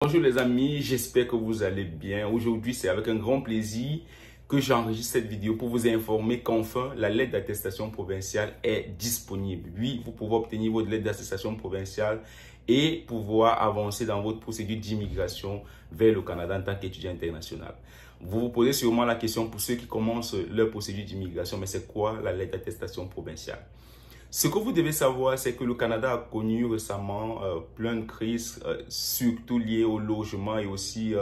Bonjour les amis, j'espère que vous allez bien. Aujourd'hui, c'est avec un grand plaisir que j'enregistre cette vidéo pour vous informer qu'enfin, la lettre d'attestation provinciale est disponible. Oui, vous pouvez obtenir votre lettre d'attestation provinciale et pouvoir avancer dans votre procédure d'immigration vers le Canada en tant qu'étudiant international. Vous vous posez sûrement la question pour ceux qui commencent leur procédure d'immigration, mais c'est quoi la lettre d'attestation provinciale? Ce que vous devez savoir, c'est que le Canada a connu récemment plein de crises, surtout liées au logement et aussi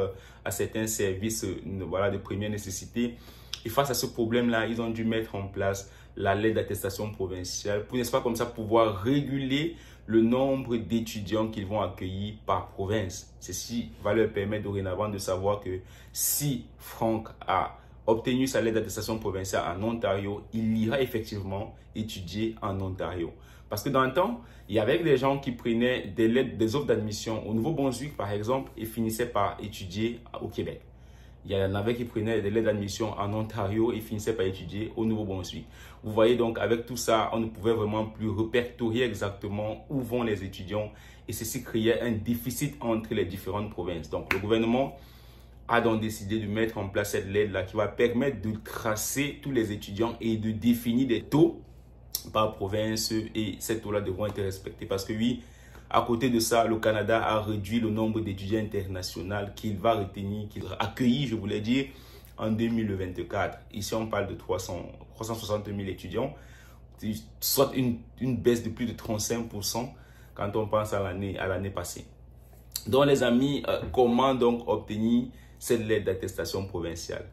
à certains services de première nécessité. Et face à ce problème-là, ils ont dû mettre en place la lettre d'attestation provinciale pour, n'est-ce pas, comme ça, pouvoir réguler le nombre d'étudiants qu'ils vont accueillir par province. Ceci va leur permettre dorénavant de savoir que si Franck a obtenu sa lettre d'attestation provinciale en Ontario, il ira effectivement étudier en Ontario. Parce que dans le temps, il y avait des gens qui prenaient des offres d'admission au Nouveau-Brunswick, par exemple, et finissaient par étudier au Québec. Il y en avait qui prenaient des lettres d'admission en Ontario et finissaient par étudier au Nouveau-Brunswick. Vous voyez donc, avec tout ça, on ne pouvait vraiment plus répertorier exactement où vont les étudiants et ceci créait un déficit entre les différentes provinces. Donc, le gouvernement a donc décidé de mettre en place cette lettre-là qui va permettre de tracer tous les étudiants et de définir des taux par province et ces taux-là devront être respectés parce que oui, à côté de ça, le Canada a réduit le nombre d'étudiants internationaux qu'il va retenir, qu'il va accueillir, je voulais dire, en 2024. Ici, on parle de 360 000 étudiants, soit une baisse de plus de 35% quand on pense à l'année passée. Donc les amis, comment donc obtenir cette lettre d'attestation provinciale?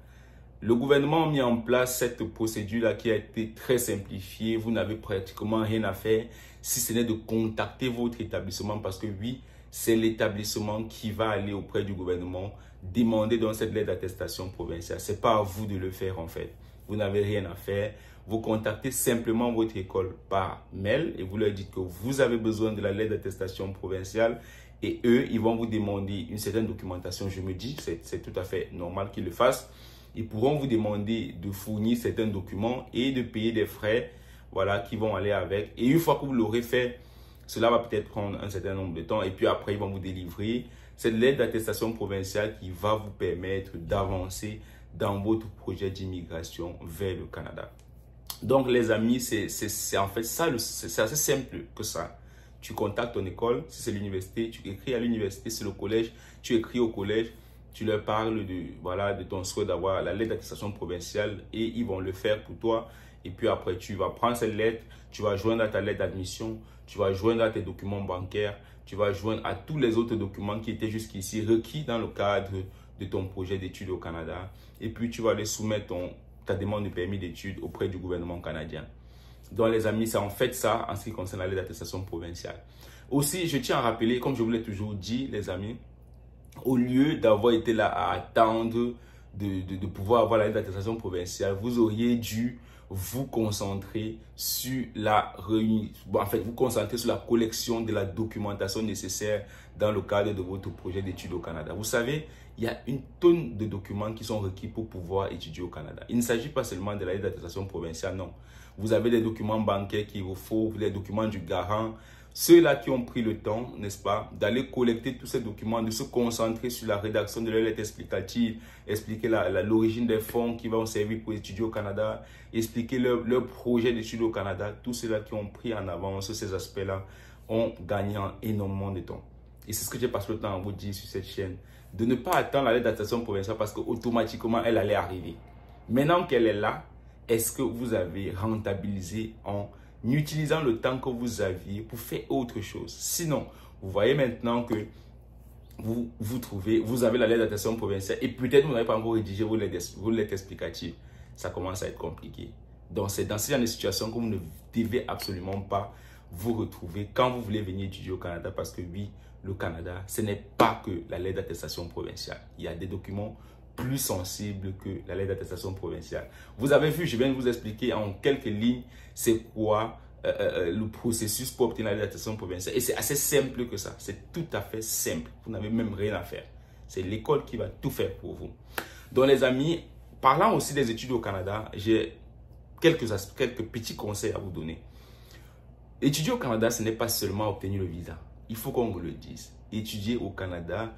Le gouvernement a mis en place cette procédure-là qui a été très simplifiée. Vous n'avez pratiquement rien à faire si ce n'est de contacter votre établissement parce que oui, c'est l'établissement qui va aller auprès du gouvernement demander donc cette lettre d'attestation provinciale. Ce n'est pas à vous de le faire en fait. Vous n'avez rien à faire. Vous contactez simplement votre école par mail et vous leur dites que vous avez besoin de la lettre d'attestation provinciale. Et eux, ils vont vous demander une certaine documentation. Je me dis, c'est tout à fait normal qu'ils le fassent. Ils pourront vous demander de fournir certains documents et de payer des frais, voilà, qui vont aller avec. Et une fois que vous l'aurez fait, cela va peut-être prendre un certain nombre de temps. Et puis après, ils vont vous délivrer cette lettre d'attestation provinciale qui va vous permettre d'avancer dans votre projet d'immigration vers le Canada. Donc, les amis, c'est en fait ça, c'est assez simple que ça. Tu contactes ton école, si c'est l'université, tu écris à l'université, si c'est le collège, tu écris au collège, tu leur parles de ton souhait d'avoir la lettre d'attestation provinciale et ils vont le faire pour toi. Et puis après, tu vas prendre cette lettre, tu vas joindre à ta lettre d'admission, tu vas joindre à tes documents bancaires, tu vas joindre à tous les autres documents qui étaient jusqu'ici requis dans le cadre de ton projet d'études au Canada. Et puis, tu vas aller soumettre ta demande de permis d'études auprès du gouvernement canadien. Donc les amis, c'est en fait ça en ce qui concerne la lettre d'attestation provinciale. Aussi, je tiens à rappeler, comme je vous l'ai toujours dit, les amis, au lieu d'avoir été là à attendre de pouvoir avoir la lettre d'attestation provinciale, vous auriez dû vous concentrer sur vous concentrer sur la collection de la documentation nécessaire dans le cadre de votre projet d'études au Canada. Vous savez, il y a une tonne de documents qui sont requis pour pouvoir étudier au Canada. Il ne s'agit pas seulement de la lettre d'attestation provinciale, non. Vous avez des documents bancaires qu'il vous faut, les documents du garant. Ceux-là qui ont pris le temps, n'est-ce pas, d'aller collecter tous ces documents, de se concentrer sur la rédaction de leur lettre explicative, expliquer l'origine des fonds qui vont servir pour étudier au Canada, expliquer leur projet d'études au Canada. Tous ceux-là qui ont pris en avance ces aspects-là ont gagné énormément de temps. Et c'est ce que j'ai passé le temps à vous dire sur cette chaîne, de ne pas attendre la lettre d'attestation provinciale parce qu'automatiquement, elle allait arriver. Maintenant qu'elle est là, est-ce que vous avez rentabilisé en utilisant le temps que vous aviez pour faire autre chose? Sinon, vous voyez maintenant que vous avez la lettre d'attestation provinciale et peut-être vous n'avez pas encore rédigé vos lettres explicatives. Ça commence à être compliqué. Donc, c'est dans ce genre de situation que vous ne devez absolument pas vous retrouver quand vous voulez venir étudier au Canada parce que oui, le Canada, ce n'est pas que la lettre d'attestation provinciale. Il y a des documents plus sensible que la lettre d'attestation provinciale. Vous avez vu, je viens de vous expliquer en quelques lignes c'est quoi le processus pour obtenir la lettre d'attestation provinciale. Et c'est assez simple que ça. C'est tout à fait simple. Vous n'avez même rien à faire. C'est l'école qui va tout faire pour vous. Donc les amis, parlant aussi des études au Canada, j'ai quelques petits conseils à vous donner. Étudier au Canada, ce n'est pas seulement obtenir le visa. Il faut qu'on vous le dise. Étudier au Canada,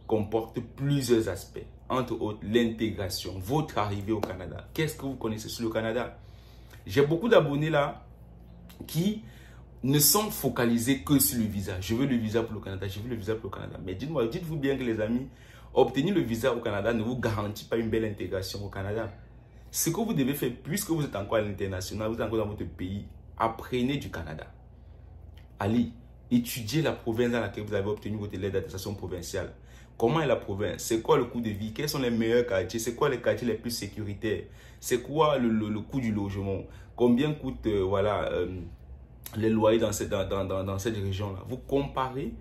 comporte plusieurs aspects. Entre autres, l'intégration, votre arrivée au Canada. Qu'est-ce que vous connaissez sur le Canada? J'ai beaucoup d'abonnés là qui ne sont focalisés que sur le visa. Je veux le visa pour le Canada, je veux le visa pour le Canada. Mais dites-vous bien que les amis, obtenir le visa au Canada ne vous garantit pas une belle intégration au Canada. Ce que vous devez faire, puisque vous êtes encore à l'international, vous êtes encore dans votre pays, apprenez du Canada. Allez, étudiez la province dans laquelle vous avez obtenu votre lettre d'attestation provinciale. Comment est la province? C'est quoi le coût de vie? Quels sont les meilleurs quartiers? C'est quoi les quartiers les plus sécuritaires? C'est quoi le coût du logement? Combien coûtent les loyers dans cette région-là? Vous comparez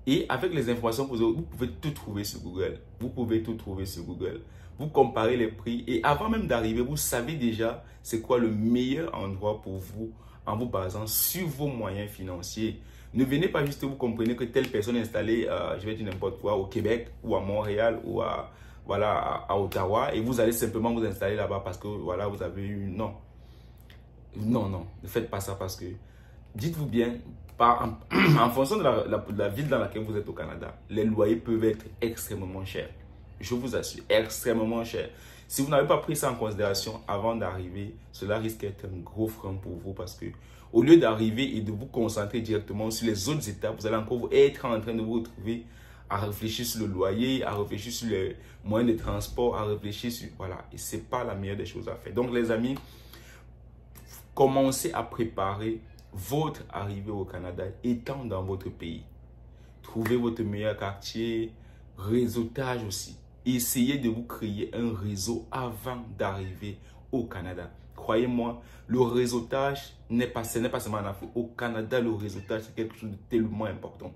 et avec les informations que vous pouvez tout trouver sur Google. Vous pouvez tout trouver sur Google. Vous comparez les prix et avant même d'arriver, vous savez déjà c'est quoi le meilleur endroit pour vous en vous basant sur vos moyens financiers. Ne venez pas juste vous comprenez que telle personne est installée, je vais dire n'importe quoi, au Québec ou à Montréal ou à Ottawa et vous allez simplement vous installer là-bas parce que voilà, vous avez eu... Non, ne faites pas ça parce que dites-vous bien, en fonction de la ville dans laquelle vous êtes au Canada, les loyers peuvent être extrêmement chers. Je vous assure, extrêmement chers. Si vous n'avez pas pris ça en considération avant d'arriver, cela risque d'être un gros frein pour vous parce que au lieu d'arriver et de vous concentrer directement sur les autres étapes, vous allez encore être en train de vous retrouver à réfléchir sur le loyer, à réfléchir sur les moyens de transport, à réfléchir sur... Voilà, et ce n'est pas la meilleure des choses à faire. Donc les amis, commencez à préparer votre arrivée au Canada étant dans votre pays. Trouvez votre meilleur quartier, réseautage aussi. Essayez de vous créer un réseau avant d'arriver au Canada. Croyez-moi, le réseautage ce n'est pas seulement en Afrique. Au Canada, le réseautage, c'est quelque chose de tellement important.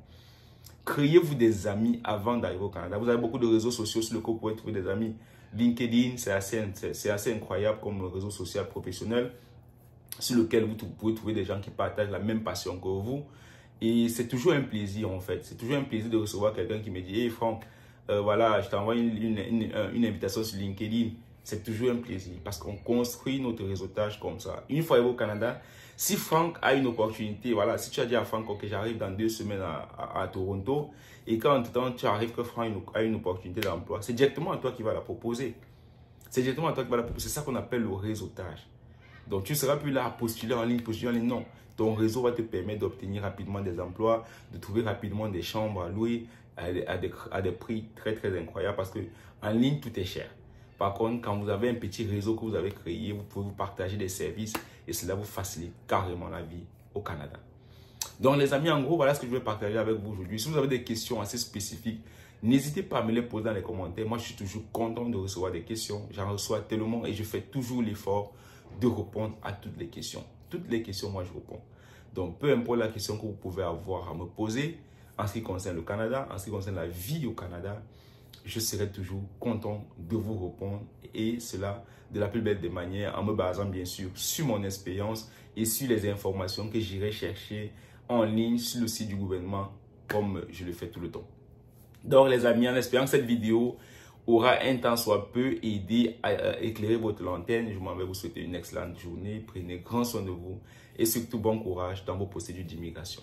Créez-vous des amis avant d'arriver au Canada. Vous avez beaucoup de réseaux sociaux sur lesquels vous pouvez trouver des amis. LinkedIn, c'est assez incroyable comme réseau social professionnel sur lequel vous pouvez trouver des gens qui partagent la même passion que vous. Et c'est toujours un plaisir en fait. C'est toujours un plaisir de recevoir quelqu'un qui me dit « Hey Franck, voilà, je t'envoie une invitation sur LinkedIn. » C'est toujours un plaisir parce qu'on construit notre réseautage comme ça. Une fois arrivé au Canada, si Franck a une opportunité, voilà, si tu as dit à Franck que j'arrive dans 2 semaines à Toronto et qu'en tout temps tu arrives que Franck a une opportunité d'emploi, c'est directement à toi qui va la proposer. C'est directement à toi qui va la proposer. C'est ça qu'on appelle le réseautage. Donc tu ne seras plus là à postuler en ligne, non. Ton réseau va te permettre d'obtenir rapidement des emplois, de trouver rapidement des chambres à louer à des prix très très incroyables parce qu'en ligne tout est cher. Par contre, quand vous avez un petit réseau que vous avez créé, vous pouvez vous partager des services et cela vous facilite carrément la vie au Canada. Donc les amis, en gros, voilà ce que je vais partager avec vous aujourd'hui. Si vous avez des questions assez spécifiques, n'hésitez pas à me les poser dans les commentaires. Moi, je suis toujours content de recevoir des questions. J'en reçois tellement et je fais toujours l'effort de répondre à toutes les questions. Toutes les questions, moi, je réponds. Donc, peu importe la question que vous pouvez avoir à me poser en ce qui concerne le Canada, en ce qui concerne la vie au Canada, je serai toujours content de vous répondre et cela de la plus belle des manières en me basant bien sûr sur mon expérience et sur les informations que j'irai chercher en ligne sur le site du gouvernement comme je le fais tout le temps. Donc les amis, en espérant que cette vidéo aura un tant soit peu aidé à éclairer votre lanterne, je m'en vais vous souhaiter une excellente journée. Prenez grand soin de vous et surtout bon courage dans vos procédures d'immigration.